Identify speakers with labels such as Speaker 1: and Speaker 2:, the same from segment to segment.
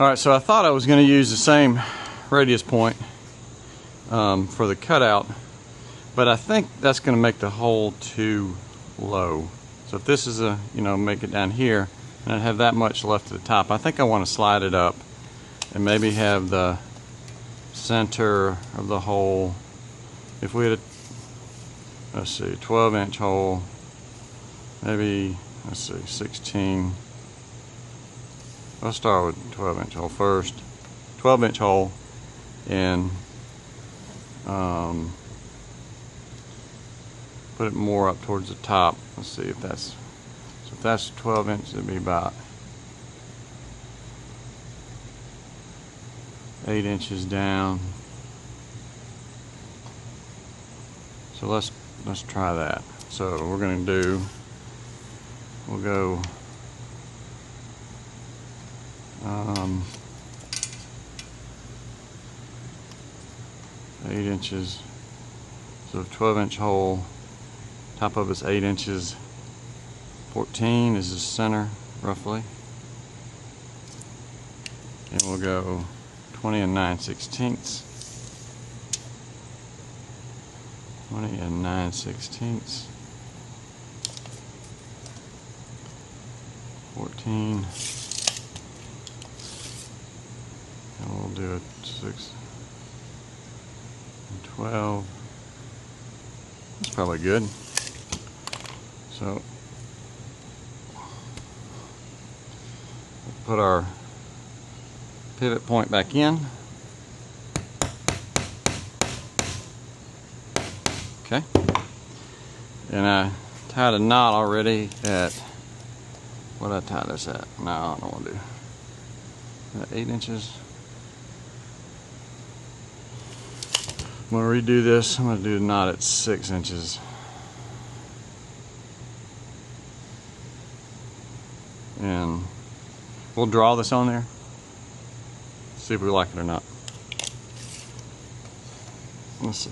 Speaker 1: Alright, so I thought I was going to use the same radius point for the cutout, but I think that's going to make the hole too low. So if this is a, make it down here, and I have that much left to the top, I think I want to slide it up and maybe have the center of the hole, if we had a, let's see, 12-inch hole, maybe, let's see, 16. Let's start with 12-inch hole first. 12-inch hole, and put it more up towards the top. Let's see if that's, so if that's 12 inches, it'd be about 8 inches down. So let's try that. So we're going to do, we'll go 8 inches. So 12-inch hole, top of it's 8 inches. 14 is the center, roughly. And we'll go 20 and 9/16. 20 and 9/16. 14. And we'll do a 6 and 12. That's probably good. So put our pivot point back in. Okay. And I tied a knot already at, what did I tie this at? No, I don't want to do. 8 inches. I'm going to redo this. I'm going to do the knot at 6 inches. And we'll draw this on there. See if we like it or not. Let's see.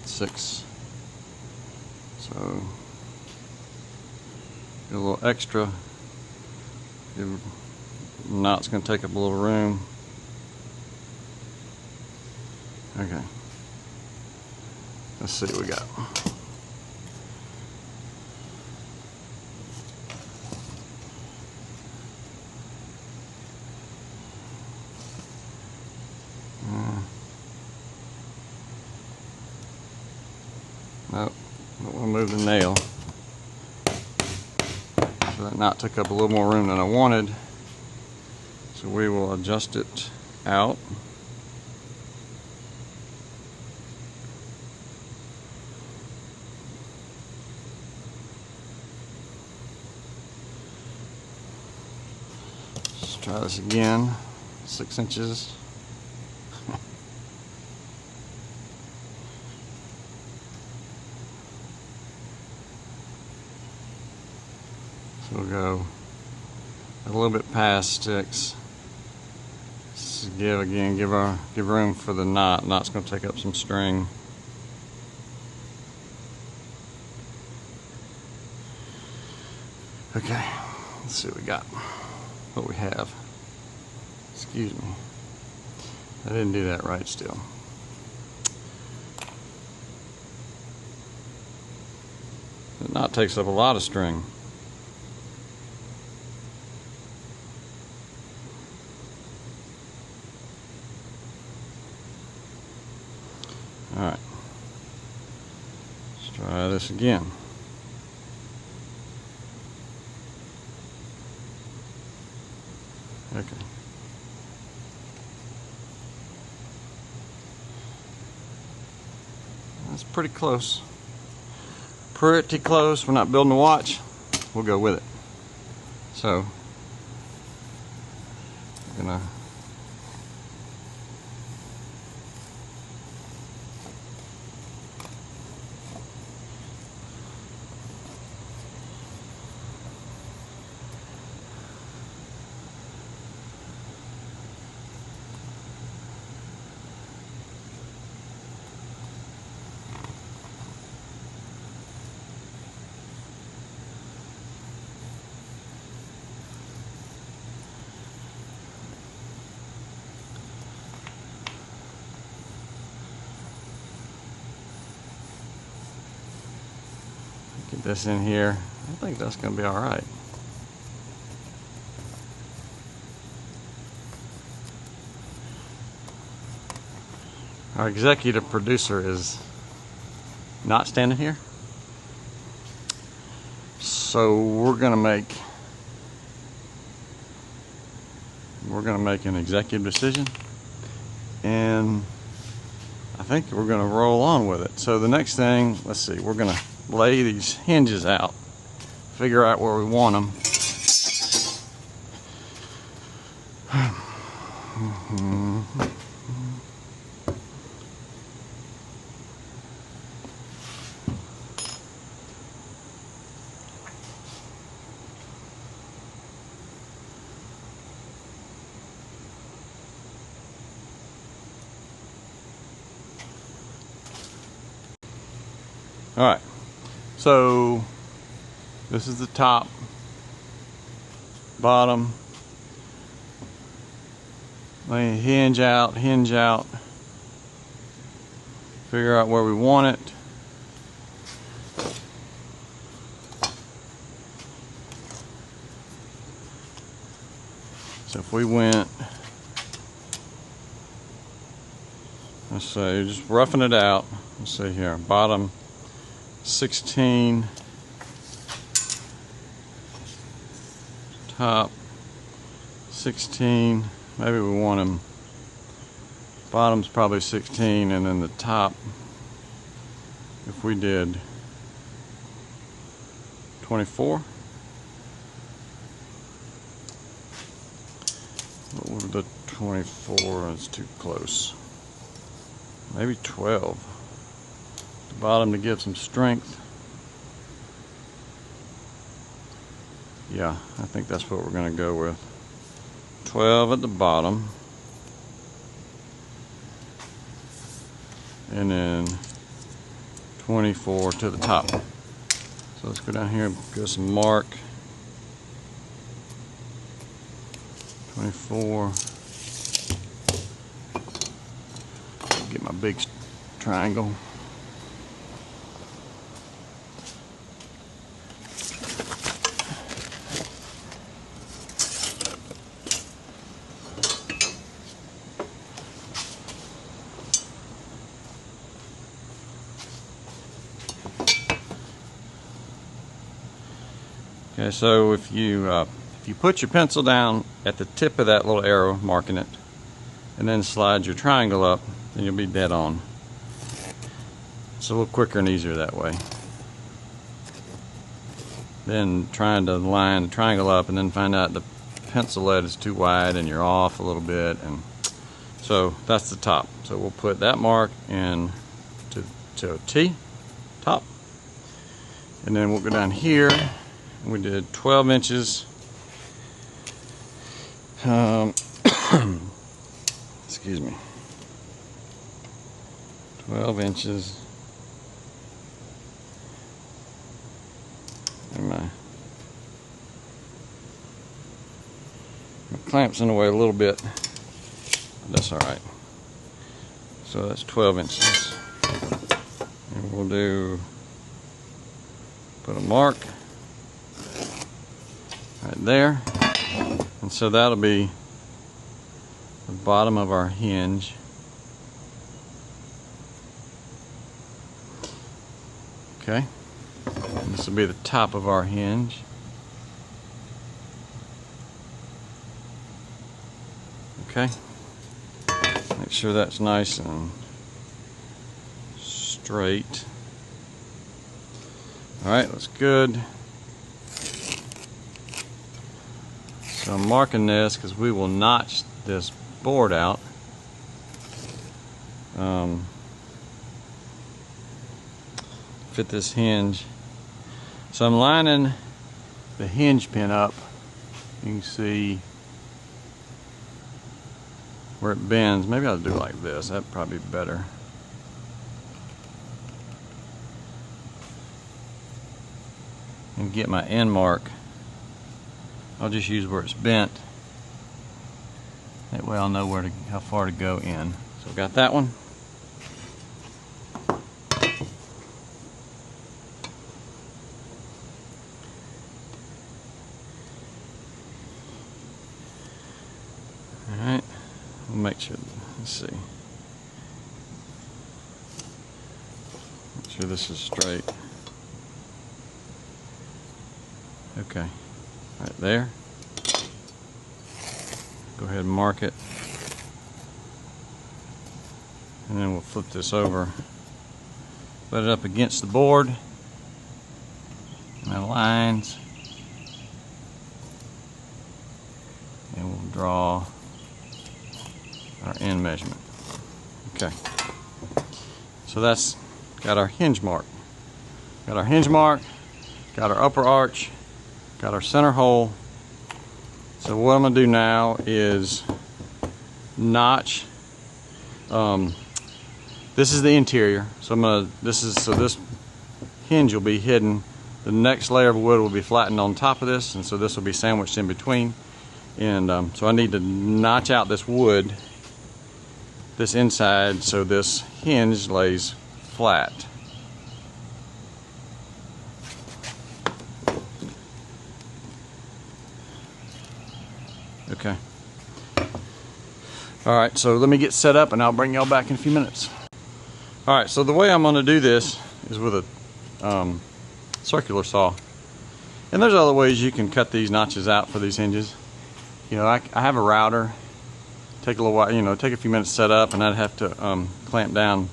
Speaker 1: 6. So get a little extra. The knot's going to take up a little room. Okay. Let's see what we got. Nope, don't want to move the nail. So that knot took up a little more room than I wanted. So we will adjust it out. Let's try this again. 6 inches. So we'll go a little bit past 6. Just give room for the knot. Knot's going to take up some string. Okay, let's see what we got. What we have. Excuse me. I didn't do that right still. The knot takes up a lot of string. Alright, let's try this again. Okay. That's pretty close. Pretty close. We're not building a watch. We'll go with it. So, I'm gonna this in here. I think that's going to be all right. Our executive producer is not standing here, so we're gonna make an executive decision, and I think we're gonna roll on with it. So the next thing, let's see, we're gonna lay these hinges out, figure out where we want them. All right, so this is the top, bottom, lay hinge out, figure out where we want it. So if we went, let's say, just roughing it out, let's see here, bottom 16, top 16, maybe we want them, bottom's probably 16, and then the top, if we did 24, what would the 24, is too close, maybe 12. Bottom to give some strength. Yeah, I think that's what we're going to go with. 12 at the bottom, and then 24 to the top. So let's go down here and give some mark. 24. Get my big triangle. Okay, so if you put your pencil down at the tip of that little arrow marking it, and then slide your triangle up, then you'll be dead on. It's a little quicker and easier that way than trying to line the triangle up and then find out the pencil lead is too wide and you're off a little bit. And so that's the top. So we'll put that mark in to a T, top, and then we'll go down here. We did 12 inches. Excuse me. 12 inches. And my clamp's in the way a little bit, but that's all right. So that's 12 inches. And we'll put a mark right there, and so that'll be the bottom of our hinge. Okay, and this will be the top of our hinge. Okay, make sure that's nice and straight. All right, that's good. So I'm marking this because we will notch this board out. Fit this hinge. So I'm lining the hinge pin up. You can see where it bends. Maybe I'll do it like this. That'd probably be better. And get my end mark. I'll just use where it's bent. That way I'll know how far to go in. So got that one. Alright, we'll make sure, let's see. Make sure this is straight. Okay, right there. Go ahead and mark it. And then we'll flip this over. Put it up against the board. And the lines. And we'll draw our end measurement. Okay. So that's got our hinge mark. Got our hinge mark, got our upper arch, got our center hole. So what I'm gonna do now is notch. This is the interior. So this hinge will be hidden. The next layer of wood will be flattened on top of this, and so this will be sandwiched in between. And so I need to notch out this wood, this inside, so this hinge lays flat. Okay. Alright, so let me get set up and I'll bring y'all back in a few minutes. Alright, so the way I'm going to do this is with a circular saw. And there's other ways you can cut these notches out for these hinges. You know, I have a router. Take a little while, you know, take a few minutes to set up, and I'd have to clamp down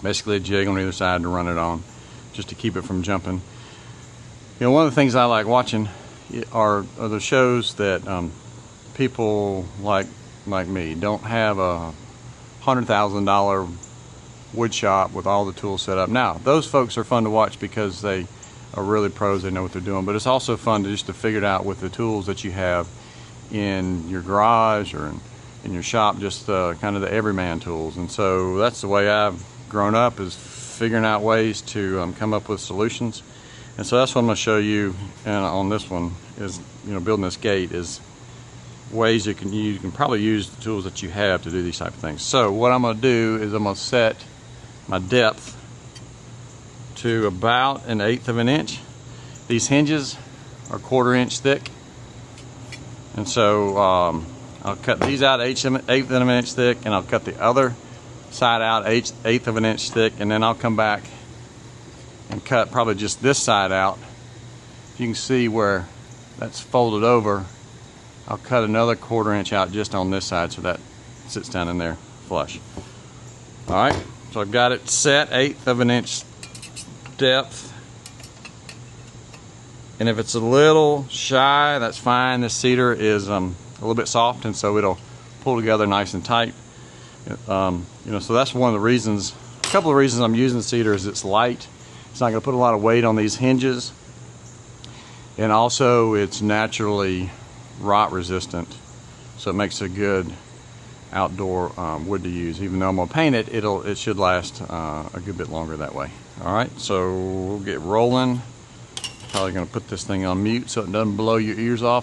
Speaker 1: basically a jig on either side to run it on, just to keep it from jumping. You know, one of the things I like watching are the shows that people like me don't have a $100,000 wood shop with all the tools set up. Now, those folks are fun to watch because they are really pros, they know what they're doing, but it's also fun to figure it out with the tools that you have in your garage or in your shop, just kind of the everyman tools. And so that's the way I've grown up, is figuring out ways to come up with solutions. And so that's what I'm going to show you, and on this one is, you know, building this gate, is ways you can probably use the tools that you have to do these type of things. So what I'm going to do is I'm going to set my depth to about 1/8 of an inch. These hinges are 1/4 inch thick, and so I'll cut these out 1/8 of an inch thick, and I'll cut the other side out 1/8 of an inch thick, and then I'll come back and cut probably just this side out. You can see where that's folded over. I'll cut another 1/4 inch out just on this side, so that sits down in there flush. Alright, so I've got it set 1/8 of an inch depth. And if it's a little shy, that's fine. This cedar is a little bit soft, and so it'll pull together nice and tight. You know, so that's one of the reasons, a couple of reasons I'm using cedar is it's light. It's not going to put a lot of weight on these hinges, and also it's naturally rot resistant, so it makes a good outdoor wood to use. Even though I'm going to paint it, it should last a good bit longer that way. Alright, so we'll get rolling. Probably going to put this thing on mute so it doesn't blow your ears off.